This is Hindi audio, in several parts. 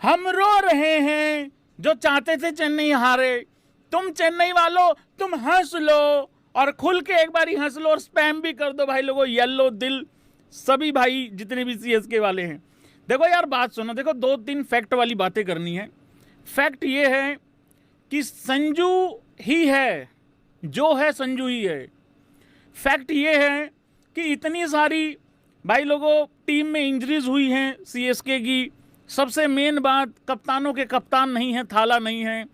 हम रो रहे हैं जो चाहते थे चेन्नई हारे। तुम चेन्नई वालों तुम हंस लो और खुल के एक बार ही हंस लो और स्पैम भी कर दो भाई लोगों, येलो दिल सभी भाई जितने भी सीएसके वाले हैं। देखो यार बात सुनो, देखो 2-3 फैक्ट वाली बातें करनी है। फैक्ट ये है कि संजू ही है, जो है संजू ही है। फैक्ट ये है कि इतनी सारी भाई लोगों टीम में इंजरीज हुई हैं सीएसके की। सबसे मेन बात, कप्तानों के कप्तान नहीं है, थाला नहीं है,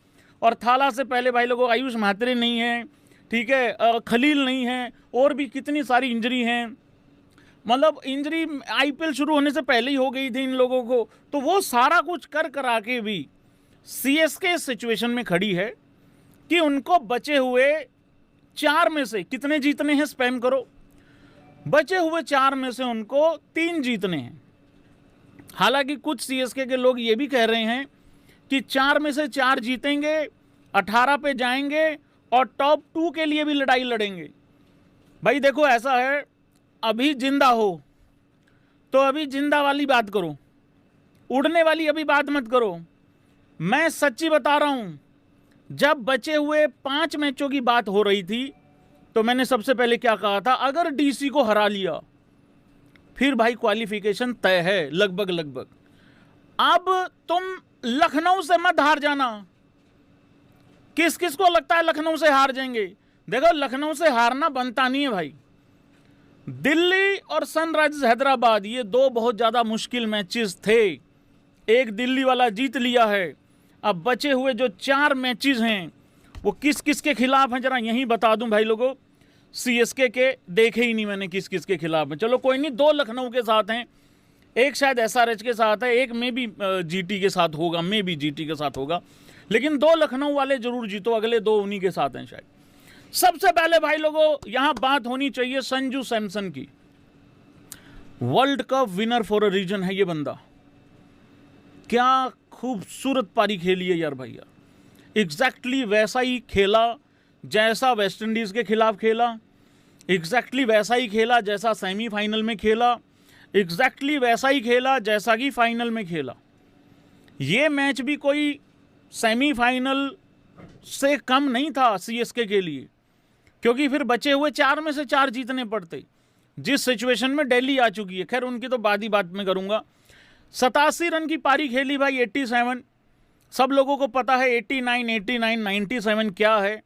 और थाला से पहले भाई लोगों आयुष म्हात्रे नहीं है, ठीक है, खलील नहीं है, और भी कितनी सारी इंजरी हैं। मतलब इंजरी आईपीएल शुरू होने से पहले ही हो गई थी इन लोगों को। तो वो सारा कुछ कर करा के भी सीएसके सिचुएशन में खड़ी है कि उनको बचे हुए 4 में से कितने जीतने हैं, स्पैम करो, बचे हुए 4 में से उनको 3 जीतने हैं। हालांकि कुछ सीएसके के लोग ये भी कह रहे हैं कि 4 में से 4 जीतेंगे, 18 पे जाएंगे और टॉप 2 के लिए भी लड़ाई लड़ेंगे। भाई देखो ऐसा है, अभी जिंदा हो तो अभी जिंदा वाली बात करो, उड़ने वाली अभी बात मत करो। मैं सच्ची बता रहा हूं, जब बचे हुए 5 मैचों की बात हो रही थी तो मैंने सबसे पहले क्या कहा था, अगर डीसी को हरा लिया फिर भाई क्वालिफिकेशन तय है लगभग लगभग। अब तुम लखनऊ से मत हार जाना। किस किस को लगता है लखनऊ से हार जाएंगे? देखो लखनऊ से हारना बनता नहीं है भाई। दिल्ली और सनराइजर्स हैदराबाद ये 2 बहुत ज़्यादा मुश्किल मैचेस थे। एक दिल्ली वाला जीत लिया है, अब बचे हुए जो 4 मैचेस हैं वो किस किस के खिलाफ हैं जरा यहीं बता दूं भाई लोगों। सीएसके के देखे ही नहीं मैंने किस किस के खिलाफ हैं। चलो कोई नहीं, 2 लखनऊ के साथ हैं, एक शायद एसआरएच के साथ है, एक में भी जीटी के साथ होगा, में भी जीटी के साथ होगा, लेकिन 2 लखनऊ वाले जरूर जीतो, अगले 2 उन्हीं के साथ हैं शायद। सबसे पहले भाई लोगों यहां बात होनी चाहिए संजू सैमसन की। World cup winner for a reason है ये बंदा। क्या खूबसूरत पारी खेली है यार भैया। एग्जैक्टली वैसा ही खेला जैसा वेस्टइंडीज के खिलाफ खेला, एग्जैक्टली वैसा ही खेला जैसा सेमीफाइनल में खेला, एग्जैक्टली वैसा ही खेला जैसा कि फाइनल में खेला। ये मैच भी कोई सेमीफाइनल से कम नहीं था सीएसके के लिए, क्योंकि फिर बचे हुए 4 में से 4 जीतने पड़ते जिस सिचुएशन में दिल्ली आ चुकी है। खैर उनकी तो बाद ही बात में करूंगा। 87 रन की पारी खेली भाई, 87। सब लोगों को पता है 89, 89, 97 क्या है।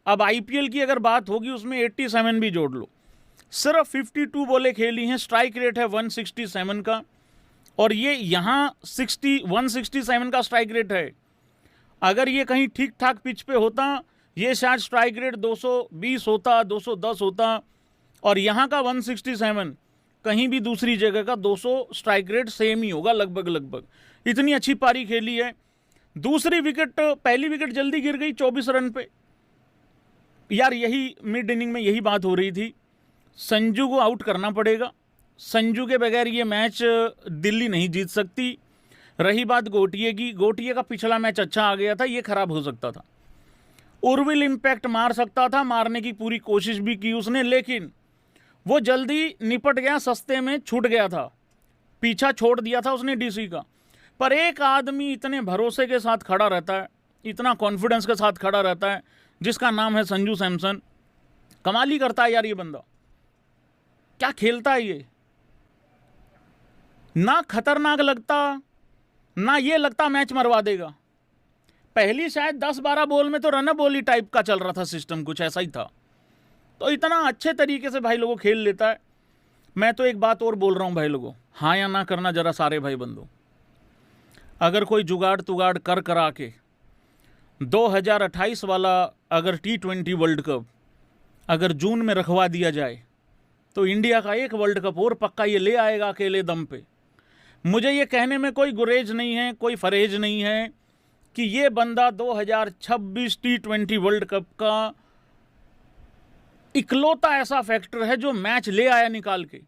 अब आईपीएल की अगर बात होगी उसमें 87 भी जोड़ लो। सिर्फ 52 बॉलें खेली हैं, स्ट्राइक रेट है 167 का, और ये यहाँ 167 का स्ट्राइक रेट है। अगर ये कहीं ठीक ठाक पिच पे होता ये शायद स्ट्राइक रेट 220 होता, 210 होता, और यहाँ का 167, कहीं भी दूसरी जगह का 200 स्ट्राइक रेट सेम ही होगा लगभग लगभग। इतनी अच्छी पारी खेली है। दूसरी विकेट, पहली विकेट जल्दी गिर गई 24 रन पे। यार यही मिड इनिंग में यही बात हो रही थी, संजू को आउट करना पड़ेगा, संजू के बगैर ये मैच दिल्ली नहीं जीत सकती। रही बात गोटिये की, गोटिये का पिछला मैच अच्छा आ गया था, ये खराब हो सकता था। उर्विल इम्पैक्ट मार सकता था, मारने की पूरी कोशिश भी की उसने, लेकिन वो जल्दी निपट गया, सस्ते में छूट गया था, पीछा छोड़ दिया था उसने डीसी का। पर एक आदमी इतने भरोसे के साथ खड़ा रहता है, इतना कॉन्फिडेंस के साथ खड़ा रहता है, जिसका नाम है संजू सैमसन। कमाल ही करता है यार ये बंदा, क्या खेलता है ये। ना खतरनाक लगता, ना ये लगता मैच मरवा देगा। पहली शायद 10-12 बॉल में तो रन बॉली टाइप का चल रहा था सिस्टम, कुछ ऐसा ही था। तो इतना अच्छे तरीके से भाई लोगों खेल लेता है। मैं तो एक बात और बोल रहा हूं भाई लोगों, हाँ या ना करना जरा सारे भाई बंदो। अगर कोई जुगाड़ तुगाड़ कर करा के 2028 वाला अगर T20 वर्ल्ड कप अगर जून में रखवा दिया जाए तो इंडिया का एक वर्ल्ड कप और पक्का ये ले आएगा अकेले दम पे। मुझे ये कहने में कोई गुरेज नहीं है, कोई फरेज नहीं है कि ये बंदा 2026 T20 वर्ल्ड कप का इकलौता ऐसा फैक्टर है जो मैच ले आया निकाल के।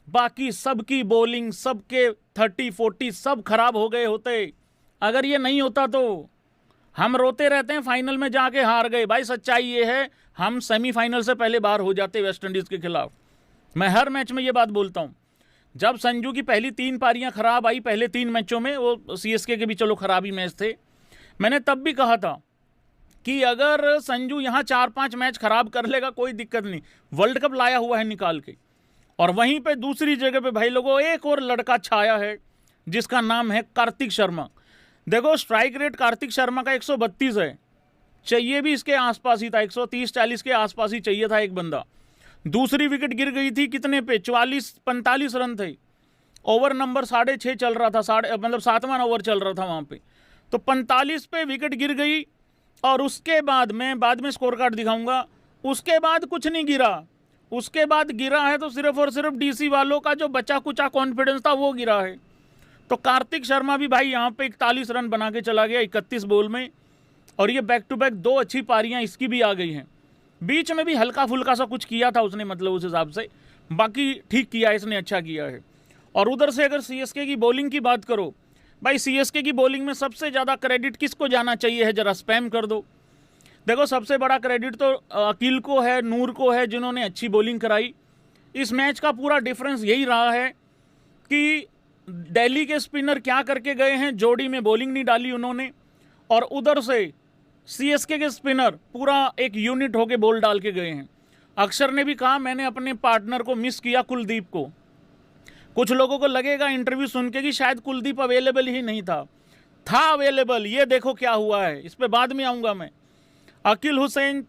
बाकी सबकी बॉलिंग, सबके 30-40 सब खराब हो गए होते। अगर ये नहीं होता तो हम रोते रहते हैं फाइनल में जाके हार गए। भाई सच्चाई ये है, हम सेमीफाइनल से पहले बाहर हो जाते वेस्ट इंडीज के खिलाफ। मैं हर मैच में ये बात बोलता हूं। जब संजू की पहली 3 पारियां खराब आई पहले 3 मैचों में, वो सीएसके के भी चलो खराब ही मैच थे, मैंने तब भी कहा था कि अगर संजू यहाँ 4-5 मैच खराब कर लेगा कोई दिक्कत नहीं, वर्ल्ड कप लाया हुआ है निकाल के। और वहीं पे दूसरी जगह पे भाई लोगों एक और लड़का छाया है जिसका नाम है कार्तिक शर्मा। देखो स्ट्राइक रेट कार्तिक शर्मा का 132 है, चाहिए भी इसके आसपास ही था, 130-40 के आसपास ही चाहिए था एक बंदा। दूसरी विकेट गिर गई थी कितने पे, 44-45 रन थे, ओवर नंबर 6.5 चल रहा था, मतलब 7वां ओवर चल रहा था वहाँ पे, तो 45 पे विकेट गिर गई। और उसके बाद मैं बाद में स्कोर कार्ड दिखाऊंगा, उसके बाद कुछ नहीं गिरा, उसके बाद गिरा है तो सिर्फ और सिर्फ डीसी वालों का जो बचा कुचा कॉन्फिडेंस था वो गिरा है। तो कार्तिक शर्मा भी भाई यहाँ पे 41 रन बना के चला गया 31 बॉल में, और ये बैक टू बैक 2 अच्छी पारियाँ इसकी भी आ गई हैं। बीच में भी हल्का फुल्का सा कुछ किया था उसने, मतलब उस हिसाब से, बाकी ठीक किया इसने, अच्छा किया है। और उधर से अगर सीएसके की बॉलिंग की बात करो, भाई सीएसके की बॉलिंग में सबसे ज़्यादा क्रेडिट किसको जाना चाहिए है, ज़रा स्पैम कर दो। देखो सबसे बड़ा क्रेडिट तो अकील को है, नूर को है, जिन्होंने अच्छी बॉलिंग कराई। इस मैच का पूरा डिफरेंस यही रहा है कि दिल्ली के स्पिनर क्या करके गए हैं, जोड़ी में बॉलिंग नहीं डाली उन्होंने, और उधर से सीएसके के स्पिनर पूरा एक यूनिट होके बॉल डाल के गए हैं। अक्षर ने भी कहा मैंने अपने पार्टनर को मिस किया, कुलदीप को। कुछ लोगों को लगेगा इंटरव्यू सुन के कि शायद कुलदीप अवेलेबल ही नहीं था अवेलेबल, ये देखो क्या हुआ है, इस पे बाद में आऊँगा मैं। अकील हुसैन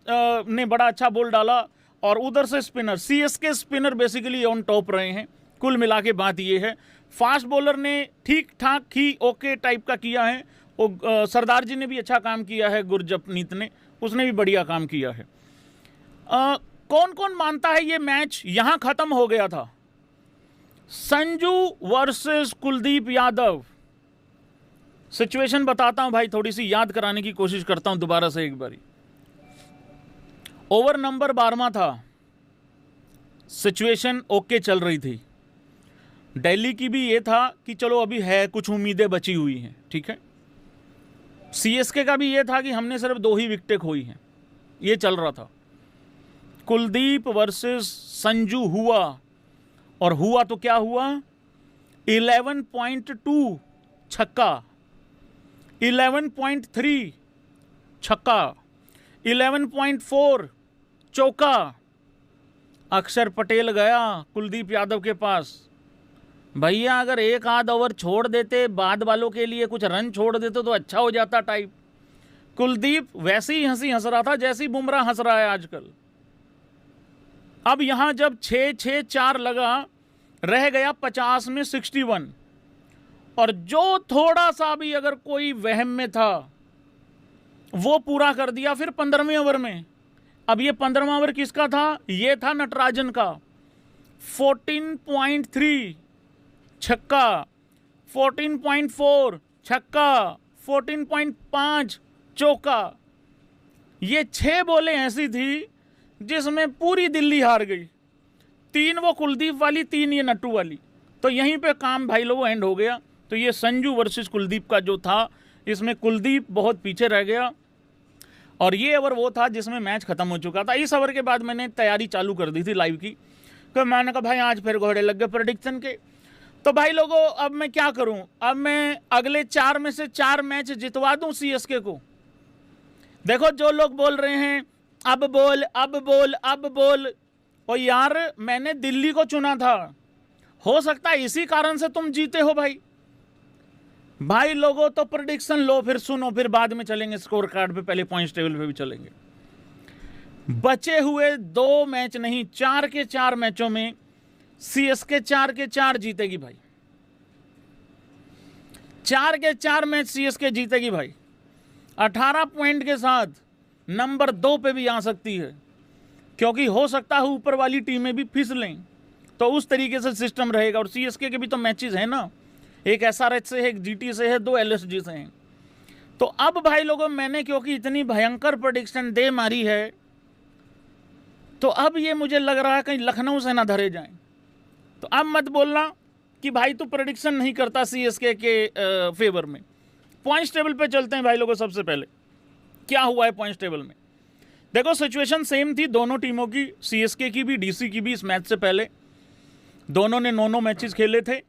ने बड़ा अच्छा बॉल डाला, और उधर से spinner, CSK spinner basically on top रहे हैं। कुल मिला के बात ये है, फास्ट बॉलर ने ठीक ठाक ही ओके टाइप का किया है, वो सरदार जी ने भी अच्छा काम किया है, गुरजपनीत ने, उसने भी बढ़िया काम किया है। कौन कौन मानता है ये मैच यहाँ ख़त्म हो गया था? संजू वर्सेस कुलदीप यादव। सिचुएशन बताता हूं भाई, थोड़ी सी याद कराने की कोशिश करता हूं दोबारा से एक बारी। ओवर नंबर 12वां था, सिचुएशन ओके चल रही थी। दिल्ली की भी ये था कि चलो अभी है, कुछ उम्मीदें बची हुई हैं, ठीक है। सीएसके का भी ये था कि हमने सिर्फ 2 ही विकेटें खोई हैं, ये चल रहा था। कुलदीप वर्सेस संजू हुआ, और हुआ तो क्या हुआ, 11.2 छक्का, 11.3 छक्का, 11.4 चौका। अक्षर पटेल गया कुलदीप यादव के पास, भैया अगर एक आध ओवर छोड़ देते, बाद वालों के लिए कुछ रन छोड़ देते तो अच्छा हो जाता टाइप। कुलदीप वैसे ही हंस रहा था जैसे बुमराह हंस रहा है आजकल। अब यहां जब 6-6-4 लगा, रह गया 50 में 61, और जो थोड़ा सा भी अगर कोई वहम में था वो पूरा कर दिया फिर 15वें ओवर में। अब ये 15वां ओवर किसका था? ये था नटराजन का। 14.3 छक्का, 14.4 छक्का, 14.5 चौका। ये 6 बॉलें ऐसी थी जिसमें पूरी दिल्ली हार गई। 3 वो कुलदीप वाली, 3 ये नट्टू वाली। तो यहीं पे काम भाई लोगों एंड हो गया। तो ये संजू वर्सेस कुलदीप का जो था, इसमें कुलदीप बहुत पीछे रह गया, और ये ओवर वो था जिसमें मैच खत्म हो चुका था। इस ओवर के बाद मैंने तैयारी चालू कर दी थी लाइव की, तो मैंने कहा भाई आज फिर घोड़े लग गए प्रेडिक्शन के। तो भाई लोगों अब मैं क्या करूं, अब मैं अगले 4 में से 4 मैच जितवा दूं सीएसके को। देखो जो लोग बोल रहे हैं अब बोल अब बोल अब बोल, और यार मैंने दिल्ली को चुना था, हो सकता है इसी कारण से तुम जीते हो भाई लोगों। तो प्रेडिक्शन लो, फिर सुनो, फिर बाद में चलेंगे स्कोर कार्ड पे, पहले पॉइंट्स टेबल पे भी चलेंगे। बचे हुए 2 मैच नहीं, 4 के 4 मैचों में सीएसके 4 के 4 जीतेगी भाई। 4 के 4 मैच सीएसके जीतेगी भाई। 18 पॉइंट के साथ नंबर 2 पे भी आ सकती है, क्योंकि हो सकता है ऊपर वाली टीमें भी फिसलें, तो उस तरीके से सिस्टम रहेगा। और सीएसके के भी तो मैचेस हैं ना, एक एसआरएच से है, एक जीटी से है, 2 एलएसजी से हैं। तो अब भाई लोगों मैंने क्योंकि इतनी भयंकर प्रेडिक्शन दे मारी है, तो अब ये मुझे लग रहा है कहीं लखनऊ से ना धरे जाएं। तो अब मत बोलना कि भाई तू प्रेडिक्शन नहीं करता सीएसके के फेवर में। पॉइंट्स टेबल पे चलते हैं भाई लोगों। सबसे पहले क्या हुआ है पॉइंट्स टेबल में, देखो सिचुएशन सेम थी दोनों टीमों की, सीएसके की भी, डीसी की भी, इस मैच से पहले। दोनों ने 9 मैचेस खेले थे,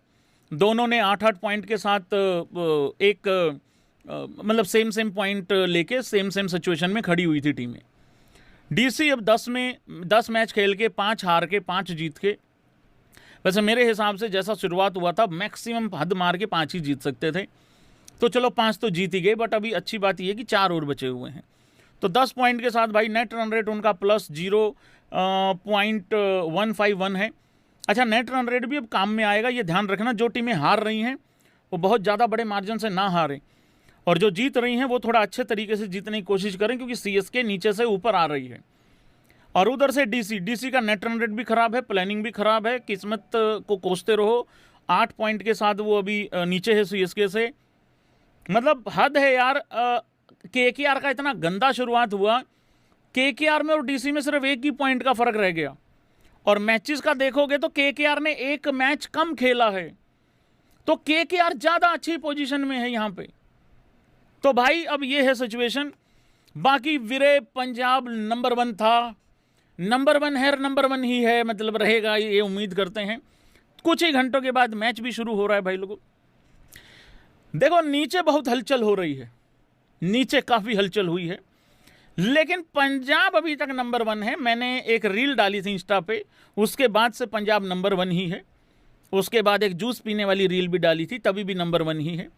दोनों ने 8-8 पॉइंट के साथ मतलब सेम पॉइंट लेके सेम सिचुएशन में खड़ी हुई थी टीमें। डीसी अब 10 मैच खेल के 5 हार के 5 जीत के, वैसे मेरे हिसाब से जैसा शुरुआत हुआ था मैक्सिमम हद मार के 5 ही जीत सकते थे, तो चलो 5 तो जीत ही गए, बट अभी अच्छी बात यह है कि 4 और बचे हुए हैं। तो 10 पॉइंट के साथ भाई नेट रन रेट उनका प्लस 0.151 है। अच्छा, नेट रन रेट भी अब काम में आएगा, ये ध्यान रखना, जो टीमें हार रही हैं वो बहुत ज़्यादा बड़े मार्जिन से ना हारें, और जो जीत रही हैं वो थोड़ा अच्छे तरीके से जीतने की कोशिश करें, क्योंकि सीएसके नीचे से ऊपर आ रही है। और उधर से डीसी का नेट रन रेट भी खराब है, प्लानिंग भी खराब है, किस्मत को कोसते रहो। 8 पॉइंट के साथ वो अभी नीचे है सीएसके से, मतलब हद है यार। केकेआर का इतना गंदा शुरुआत हुआ, केकेआर में और डीसी में सिर्फ 1 ही पॉइंट का फर्क रह गया, और मैचेस का देखोगे तो केकेआर ने 1 मैच कम खेला है, तो केकेआर ज़्यादा अच्छी पोजीशन में है यहाँ पे। तो भाई अब ये है सिचुएशन। बाकी विरे पंजाब नंबर 1 था, नंबर 1 है, नंबर 1 ही है, मतलब रहेगा, ये उम्मीद करते हैं। कुछ ही घंटों के बाद मैच भी शुरू हो रहा है भाई लोगों। देखो नीचे बहुत हलचल हो रही है, नीचे काफ़ी हलचल हुई है, लेकिन पंजाब अभी तक नंबर 1 है। मैंने एक रील डाली थी इंस्टा पे, उसके बाद से पंजाब नंबर 1 ही है। उसके बाद एक जूस पीने वाली रील भी डाली थी, तभी भी नंबर 1 ही है।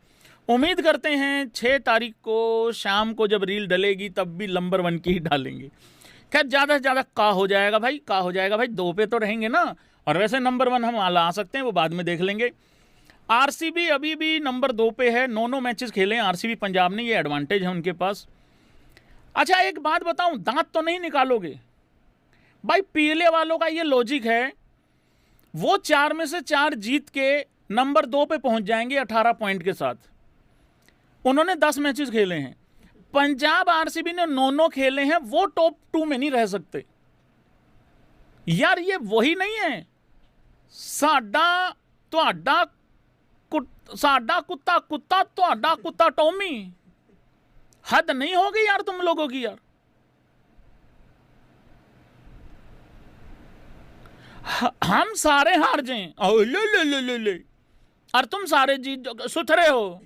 उम्मीद करते हैं 6 तारीख को शाम को जब रील डलेगी तब भी नंबर 1 की ही डालेंगे। खैर ज़्यादा से ज़्यादा का हो जाएगा भाई, 2 पे तो रहेंगे ना, और वैसे नंबर 1 हम ला सकते हैं, वो बाद में देख लेंगे। आरसीबी अभी भी नंबर 2 पे है, 9 मैचेस खेले हैं आरसीबी पंजाब ने, ये एडवांटेज है उनके पास। अच्छा एक बात बताऊं, दांत तो नहीं निकालोगे भाई, पीले वालों का ये लॉजिक है, वो 4 में से 4 जीत के नंबर 2 पे पहुंच जाएंगे 18 पॉइंट के साथ। उन्होंने 10 मैचेस खेले हैं, पंजाब आरसीबी ने 9 खेले हैं, वो टॉप 2 में नहीं रह सकते यार। ये वही नहीं है, साडा कुत्ता तो कुत्ता टॉमी, हद नहीं हो गई यार तुम लोगों की यार। हम सारे हार जाएं, ले और तुम सारे जीत, सुथरे हो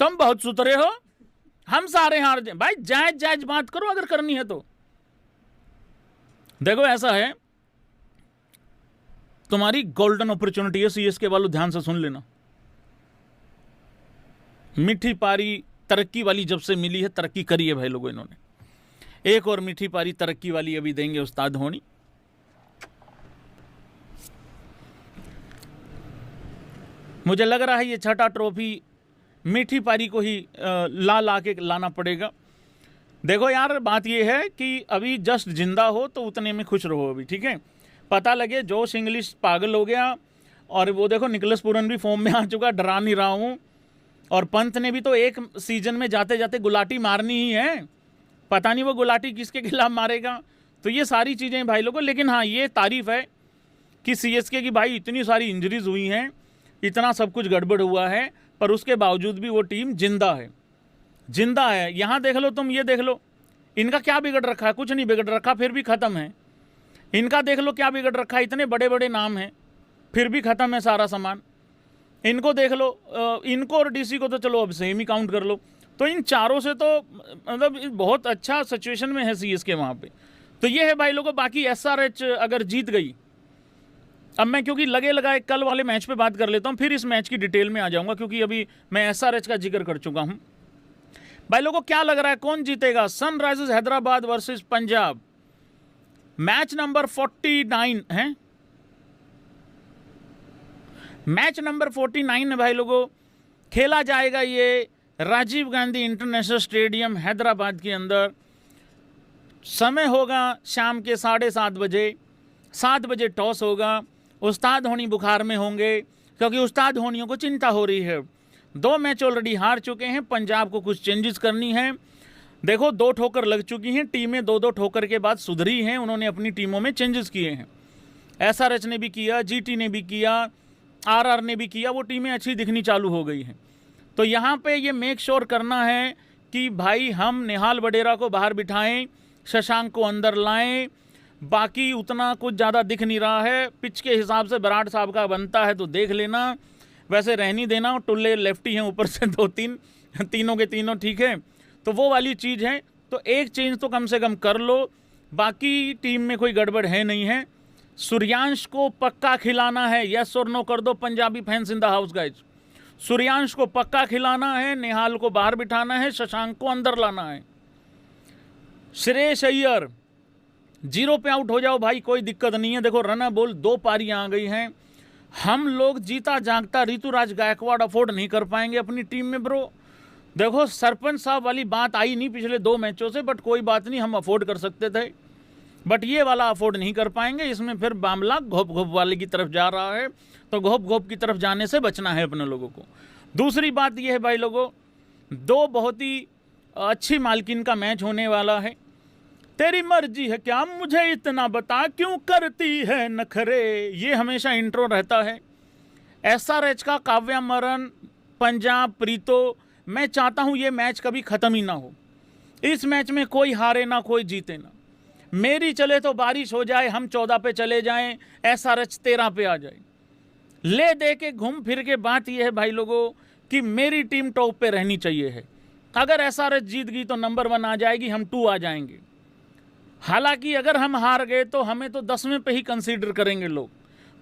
तुम बहुत सुथरे हो, हम सारे हार जाएं। भाई जायज बात करो अगर करनी है तो। देखो ऐसा है, तुम्हारी गोल्डन अपॉर्चुनिटी है, सीएसके वालों ध्यान से सुन लेना। मीठी पारी तरक्की वाली जब से मिली है, तरक्की करी है भाई लोगों इन्होंने। एक और मीठी पारी तरक्की वाली अभी देंगे उस्ताद धोनी। मुझे लग रहा है ये 6ठा ट्रॉफी मीठी पारी को ही ला के लाना पड़ेगा। देखो यार बात ये है कि अभी जस्ट जिंदा हो तो उतने में खुश रहो अभी, ठीक है। पता लगे जोश इंग्लिश पागल हो गया, और वो देखो निकोलस पूरन भी फॉर्म में आ चुका, डरा नहीं रहा हूँ। और पंत ने भी तो एक सीजन में जाते जाते गुलाटी मारनी ही है, पता नहीं वो गुलाटी किसके खिलाफ मारेगा। तो ये सारी चीज़ें भाई लोगों, लेकिन हाँ ये तारीफ है कि सीएसके की भाई इतनी सारी इंजरीज हुई हैं, इतना सब कुछ गड़बड़ हुआ है, पर उसके बावजूद भी वो टीम जिंदा है। यहाँ देख लो तुम, ये देख लो इनका क्या बिगड़ रखा है, कुछ नहीं बिगड़ रखा, फिर भी ख़त्म है। इनका देख लो क्या बिगड़ रखा है, इतने बड़े बड़े नाम हैं फिर भी ख़त्म है सारा सामान। इनको देख लो, इनको और डीसी को तो चलो अब सेम ही काउंट कर लो। तो इन चारों से तो मतलब बहुत अच्छा सिचुएशन में है सीएसके वहाँ पे। तो ये है भाई लोगों। बाकी एसआरएच अगर जीत गई, अब मैं क्योंकि लगे लगाए कल वाले मैच पे बात कर लेता हूँ, फिर इस मैच की डिटेल में आ जाऊँगा, क्योंकि अभी मैं एसआरएच का जिक्र कर चुका हूँ। भाई लोगों क्या लग रहा है कौन जीतेगा? Sunrisers Hyderabad versus Punjab, match number 49 है, मैच नंबर 49 है भाई लोगों। खेला जाएगा ये राजीव गांधी इंटरनेशनल स्टेडियम हैदराबाद के अंदर। समय होगा शाम के 7:30 बजे। 7 बजे टॉस होगा। उस्ताद धोनी बुखार में होंगे, क्योंकि उस्ताद धोनियों को चिंता हो रही है। 2 मैच ऑलरेडी हार चुके हैं, पंजाब को कुछ चेंजेस करनी है। देखो 2 ठोकर लग चुकी हैं, टीमें 2-2 ठोकर के बाद सुधरी हैं, उन्होंने अपनी टीमों में चेंजेस किए हैं। एसआरएच ने भी किया, जीटी ने भी किया, आरआर ने भी किया, वो टीमें अच्छी दिखनी चालू हो गई हैं। तो यहाँ पे ये मेक श्योर करना है कि भाई हम निहाल वडेरा को बाहर बिठाएं, शशांक को अंदर लाएं, बाकी उतना कुछ ज़्यादा दिख नहीं रहा है। पिच के हिसाब से विराट साहब का बनता है तो देख लेना, वैसे रहनी देना। टुल्ले लेफ्टी हैं ऊपर से 2-3, तीनों के तीनों ठीक है, तो वो वाली चीज़ है। तो एक चेंज तो कम से कम कर लो, बाकी टीम में कोई गड़बड़ है नहीं है। सूर्यांश को पक्का खिलाना है, यस और नो कर दो Punjabi fans in the house guys. Suryansh को पक्का खिलाना है, निहाल को बाहर बिठाना है, शशांक को अंदर लाना है। श्रेयस अय्यर 0 पे आउट हो जाओ भाई, कोई दिक्कत नहीं है। देखो रन बॉल 2 पारियां आ गई हैं, हम लोग जीता जागता ऋतुराज गायकवाड़ अफोर्ड नहीं कर पाएंगे अपनी टीम में ब्रो। देखो सरपंच साहब वाली बात आई नहीं पिछले 2 मैचों से, बट कोई बात नहीं, हम अफोर्ड कर सकते थे, बट ये वाला अफोर्ड नहीं कर पाएंगे। इसमें फिर मामला घोप घोप वाले की तरफ जा रहा है, तो घोप घोप की तरफ जाने से बचना है अपने लोगों को। दूसरी बात ये है भाई लोगों, 2 बहुत ही अच्छी मालकिन का मैच होने वाला है। तेरी मर्जी है क्या मुझे इतना बता, क्यों करती है नखरे, ये हमेशा इंट्रो रहता है। SRH का काव्या मरन, पंजाब प्रीतो, मैं चाहता हूं ये मैच कभी ख़त्म ही ना हो। इस मैच में कोई हारे ना कोई जीते ना, मेरी चले तो बारिश हो जाए, हम 14 पे चले जाएं, SRH 13 पे आ जाए। ले दे के घूम फिर के बात यह है भाई लोगों कि मेरी टीम टॉप पे रहनी चाहिए है। अगर SRH जीत गई तो नंबर 1 आ जाएगी, हम 2 आ जाएंगे। हालांकि अगर हम हार गए तो हमें तो 10वें पे ही कंसीडर करेंगे लोग,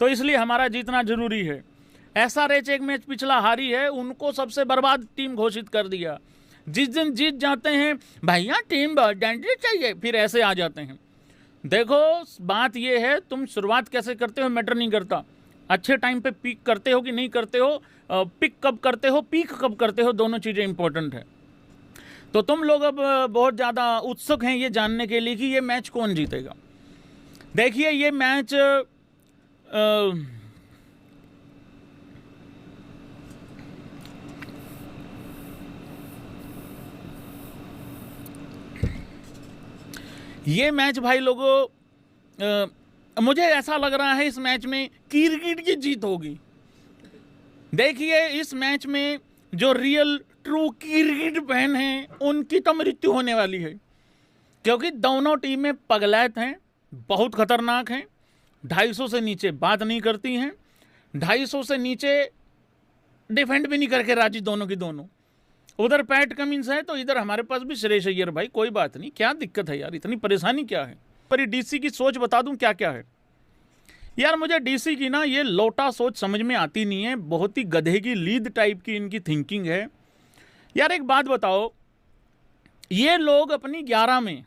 तो इसलिए हमारा जीतना जरूरी है। SRH एक मैच पिछला हारी है, उनको सबसे बर्बाद टीम घोषित कर दिया। जिस दिन जीत जाते हैं भैया टीम आइडेंटिटी चाहिए, फिर ऐसे आ जाते हैं। देखो बात यह है, तुम शुरुआत कैसे करते हो मैटर नहीं करता, अच्छे टाइम पे पीक करते हो कि नहीं करते हो, पिक कब करते हो, पीक कब करते हो, दोनों चीज़ें इंपॉर्टेंट है। तो तुम लोग अब बहुत ज़्यादा उत्सुक हैं ये जानने के लिए कि ये मैच कौन जीतेगा। देखिए ये मैच भाई लोगों मुझे ऐसा लग रहा है इस मैच में क्रिकेट की जीत होगी। देखिए इस मैच में जो रियल ट्रू क्रिकेट फैन हैं उनकी तो मृत्यु होने वाली है, क्योंकि दोनों टीमें पगलैत हैं, बहुत खतरनाक हैं, 250 से नीचे बात नहीं करती हैं, 250 से नीचे डिफेंड भी नहीं करके राजी दोनों की दोनों। उधर पैट कमिंस है तो इधर हमारे पास भी श्रेयस अय्यर। भाई कोई बात नहीं, क्या दिक्कत है यार, इतनी परेशानी क्या है। पर डीसी की सोच बता दूं क्या क्या है यार। मुझे डीसी की ना ये लोटा सोच समझ में आती नहीं है, बहुत ही गधे की लीद टाइप की इनकी थिंकिंग है यार। एक बात बताओ, ये लोग अपनी 11 में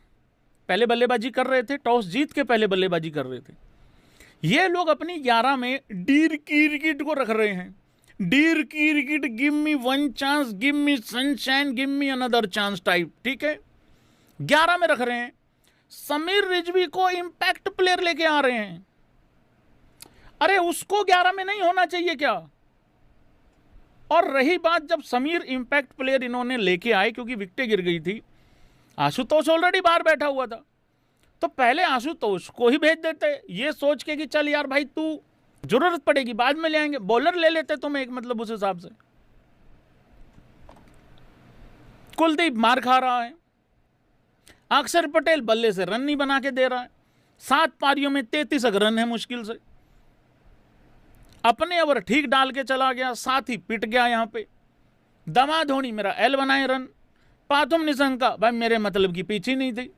पहले बल्लेबाजी कर रहे थे, टॉस जीत के पहले बल्लेबाजी कर रहे थे। ये लोग अपनी 11 में डीर क्रिकेट को रख रहे हैं, deer cricket, give me 1 chance, give me sunshine, give me another chance type, ठीक है। 11 में रख रहे हैं। समीर रिजवी को इंपैक्ट प्लेयर लेके आ रहे हैं। अरे उसको 11 में नहीं होना चाहिए क्या? और रही बात, जब समीर इंपैक्ट प्लेयर इन्होंने लेके आए क्योंकि विकेटें गिर गई थी, आशुतोष ऑलरेडी बाहर बैठा हुआ था, तो पहले आशुतोष को ही भेज देते ये सोच के कि चल यार भाई तू जरूरत पड़ेगी बाद में ले आएंगे, बॉलर ले लेते तुम एक, मतलब उस हिसाब से। कुलदीप मार खा रहा है, अक्षर पटेल बल्ले से रन नहीं बना के दे रहा है, 7 पारियों में 33 रन है मुश्किल से। अपने ओवर ठीक डाल के चला गया, साथ ही पिट गया यहां पे। दमा धोनी मेरा एल बनाए रन, पाथुम निशंका भाई मेरे मतलब की पीछे नहीं थी,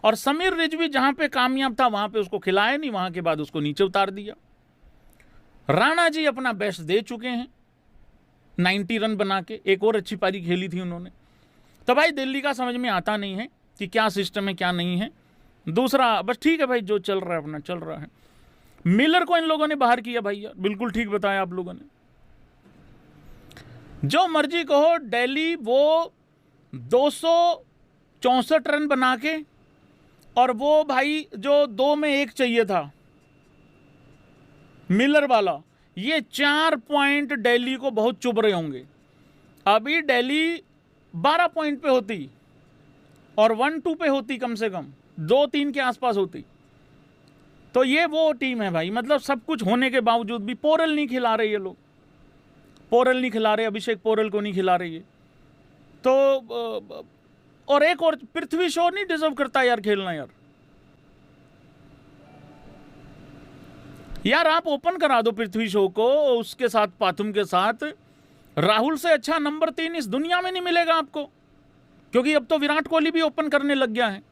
और समीर रिजवी जहां पे कामयाब था वहां पे उसको खिलाया नहीं, वहां के बाद उसको नीचे उतार दिया। राणा जी अपना बेस्ट दे चुके हैं 90 रन बना के, एक और अच्छी पारी खेली थी उन्होंने। तो भाई दिल्ली का समझ में आता नहीं है कि क्या सिस्टम है क्या नहीं है। दूसरा बस ठीक है भाई, जो चल रहा है अपना चल रहा है। मिलर को इन लोगों ने बाहर किया भाई यार, बिल्कुल ठीक बताया आप लोगों ने। जो मर्जी कहो, दिल्ली वो 264 रन बना के, और वो भाई जो 2 में 1 चाहिए था मिलर वाला, ये 4 पॉइंट दिल्ली को बहुत चुभ रहे होंगे। अभी दिल्ली 12 पॉइंट पे होती और 1-2 पे होती, कम से कम 2-3 के आसपास होती। तो ये वो टीम है भाई, मतलब सब कुछ होने के बावजूद भी पोरल नहीं खिला रहे ये लोग, पोरल नहीं खिला रहे, अभिषेक पोरल को नहीं खिला रहे ये तो। और एक और पृथ्वी शॉ नहीं डिजर्व करता यार खेलना यार। यार आप ओपन करा दो पृथ्वी शॉ को, उसके साथ पाथुम के साथ। राहुल से अच्छा नंबर 3 इस दुनिया में नहीं मिलेगा आपको, क्योंकि अब तो विराट कोहली भी ओपन करने लग गया है।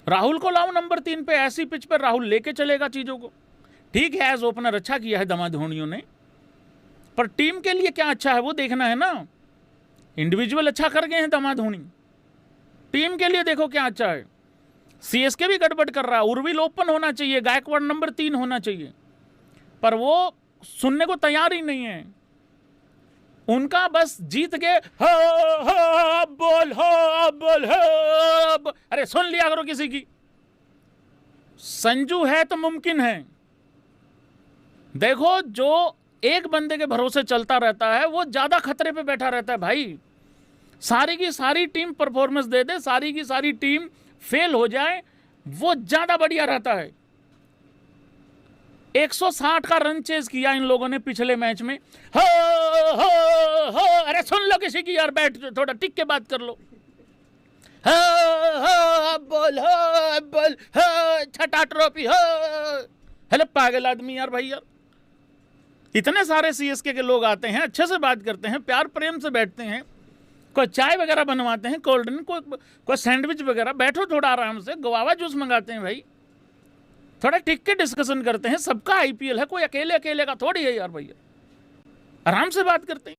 राहुल को लाओ नंबर 3 पे, ऐसी पिच पर राहुल लेके चलेगा चीजों को। ठीक है, एज ओपनर अच्छा किया है दमा धोनियों ने, पर टीम के लिए क्या अच्छा है वो देखना है ना। इंडिविजुअल अच्छा कर गए हैं दमा धोनी, टीम के लिए देखो क्या अच्छा है। सीएसके भी गड़बड़ कर रहा है, उर्विल ओपन होना चाहिए, गायकवाड़ नंबर 3 होना चाहिए, पर वो सुनने को तैयार ही नहीं है। उनका बस जीत के बोल अरे सुन लिया करो किसी की। संजू है तो मुमकिन है। देखो जो एक बंदे के भरोसे चलता रहता है वो ज्यादा खतरे पे बैठा रहता है भाई। सारी की सारी टीम परफॉर्मेंस दे दे, सारी की सारी टीम फेल हो जाए, वो ज्यादा बढ़िया रहता है। 160 का रन चेज किया इन लोगों ने पिछले मैच में। अरे सुन लो किसी की यार, बैठ थोड़ा टिक के बात कर लो। बोल छठा ट्रॉफी हेलो पागल आदमी यार भाई यार। इतने सारे सीएसके के लोग आते हैं, अच्छे से बात करते हैं, प्यार प्रेम से बैठते हैं, कोई चाय वगैरह बनवाते हैं, कोल्ड ड्रिंक, कोई सैंडविच वगैरह, बैठो थोड़ा आराम से, गुआवा जूस मंगाते हैं भाई, थोड़ा टिक के डिस्कशन करते हैं। सबका आईपीएल है, कोई अकेले अकेले का थोड़ी है यार भैया, आराम से बात करते हैं।